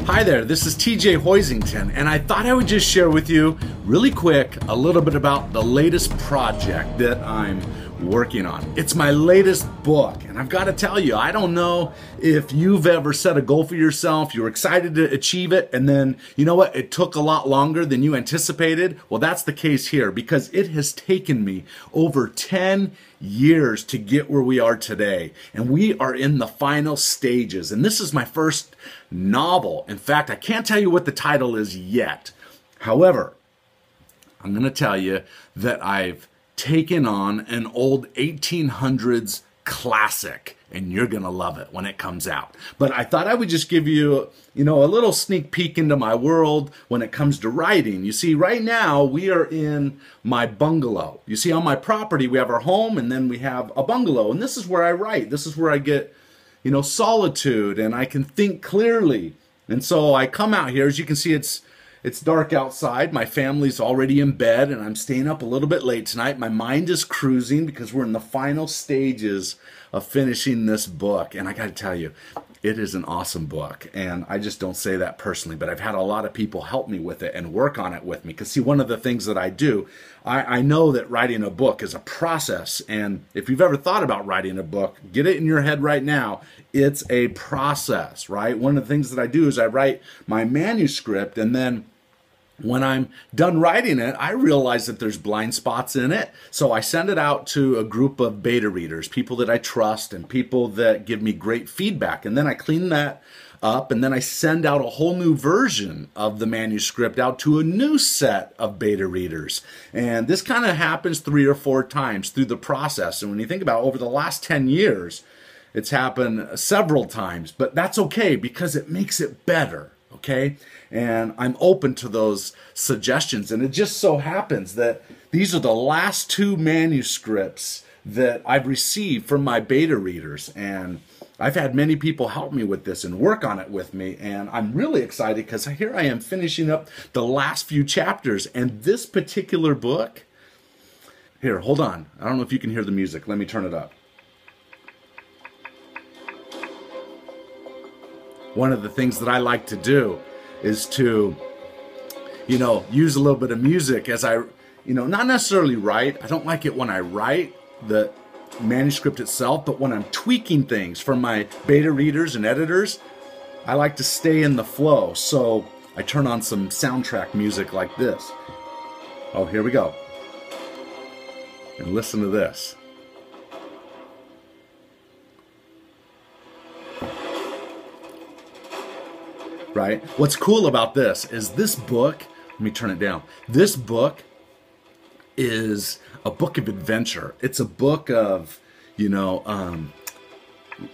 Hi there, this is TJ Hoisington, and I thought I would just share with you really quick a little bit about the latest project that I'm working on. It's my latest book, and I've got to tell you, I don't know if you've ever set a goal for yourself, you were excited to achieve it, and then, you know what, it took a lot longer than you anticipated. Well, that's the case here, because it has taken me over 10 years to get where we are today, and we are in the final stages, and this is my first novel. In fact, I can't tell you what the title is yet. However, I'm going to tell you that I've taken on an old 1800s classic, and you're going to love it when it comes out. But I thought I would just give you, a little sneak peek into my world when it comes to writing. You see, right now we are in my bungalow. You see, on my property we have our home, and then we have a bungalow, and this is where I write. This is where I get solitude, and I can think clearly. And so I come out here. As you can see, it's dark outside. My family's already in bed, and I'm staying up a little bit late tonight. My mind is cruising because we're in the final stages of finishing this book. And I got to tell you, it is an awesome book. And I just don't say that personally, but I've had a lot of people help me with it and work on it with me. Because see, one of the things that I do, I know that writing a book is a process. And if you've ever thought about writing a book, get it in your head right now. It's a process, right? One of the things that I do is I write my manuscript, and then when I'm done writing it, I realize that there's blind spots in it. So I send it out to a group of beta readers, people that I trust and people that give me great feedback. And then I clean that up, and then I send out a whole new version of the manuscript out to a new set of beta readers. And this kind of happens 3 or 4 times through the process. And when you think about over the last 10 years, it's happened several times, but that's okay because it makes it better. Okay, and I'm open to those suggestions, and it just so happens that these are the last 2 manuscripts that I've received from my beta readers, and I've had many people help me with this and work on it with me, and I'm really excited because here I am finishing up the last few chapters. And this particular book, here, hold on, I don't know if you can hear the music. Let me turn it up. One of the things that I like to do is to, use a little bit of music as I, not necessarily write. I don't like it when I write the manuscript itself, but when I'm tweaking things for my beta readers and editors, I like to stay in the flow. So I turn on some soundtrack music like this. Oh, here we go. And listen to this. Right? What's cool about this is this book, let me turn it down. This book is a book of adventure. It's a book of,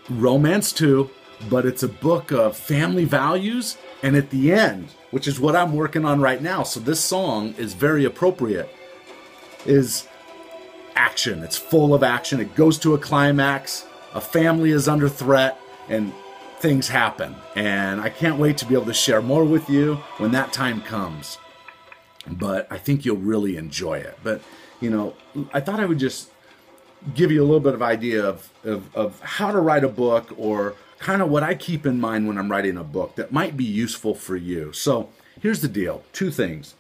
romance too, but it's a book of family values. And at the end, which is what I'm working on right now, so this song is very appropriate, is action. It's full of action. It goes to a climax. A family is under threat, and things happen, and I can't wait to be able to share more with you when that time comes. But I think you'll really enjoy it. But I thought I would just give you a little bit of idea of how to write a book, or kind of what I keep in mind when I'm writing a book that might be useful for you. So here's the deal. 2 things.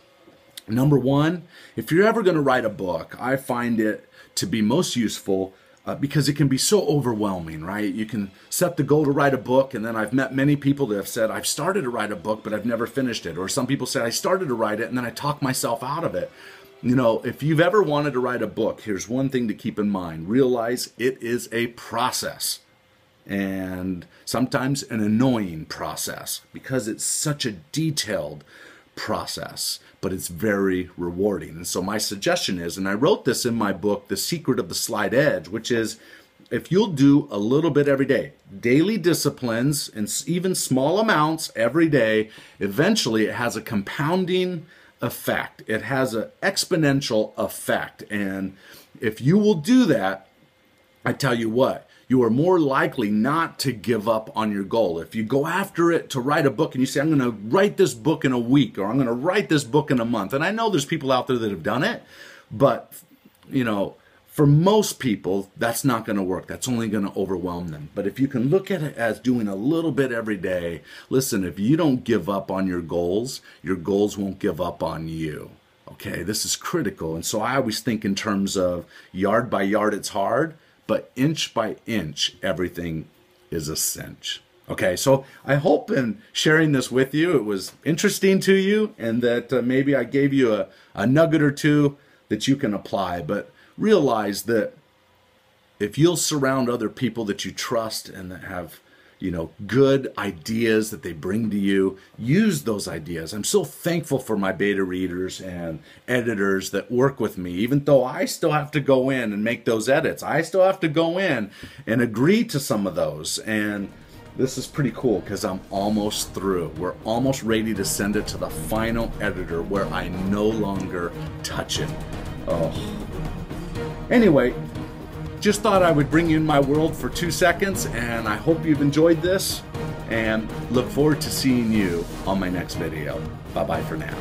Number 1, if you're ever going to write a book, I find it to be most useful because it can be so overwhelming, right? You can set the goal to write a book, and then I've met many people that have said, I've started to write a book, but I've never finished it. Or some people say, I started to write it, and then I talk myself out of it. If you've ever wanted to write a book, here's one thing to keep in mind. Realize it is a process, and sometimes an annoying process, because it's such a detailed process, but it's very rewarding. And so my suggestion is, and I wrote this in my book, The Secret of the Slight Edge, which is, if you'll do a little bit every day, daily disciplines, and even small amounts every day, eventually it has a compounding effect. It has an exponential effect. And if you will do that, I tell you what, you are more likely not to give up on your goal. If you go after it to write a book and you say, I'm going to write this book in a week, or I'm going to write this book in a month. And I know there's people out there that have done it, but, For most people, that's not going to work. That's only going to overwhelm them. But if you can look at it as doing a little bit every day, listen, if you don't give up on your goals won't give up on you. Okay, this is critical. And so I always think in terms of yard by yard, it's hard, but inch by inch, everything is a cinch. Okay, so I hope in sharing this with you, it was interesting to you, and that maybe I gave you a nugget or two that you can apply. But realize that if you'll surround other people that you trust and that have, good ideas that they bring to you, use those ideas. I'm so thankful for my beta readers and editors that work with me, even though I still have to go in and make those edits. I still have to go in and agree to some of those. And this is pretty cool because I'm almost through. We're almost ready to send it to the final editor where I no longer touch it. Oh. Anyway, just thought I would bring you in my world for 2 seconds, and I hope you've enjoyed this, and look forward to seeing you on my next video. Bye-bye for now.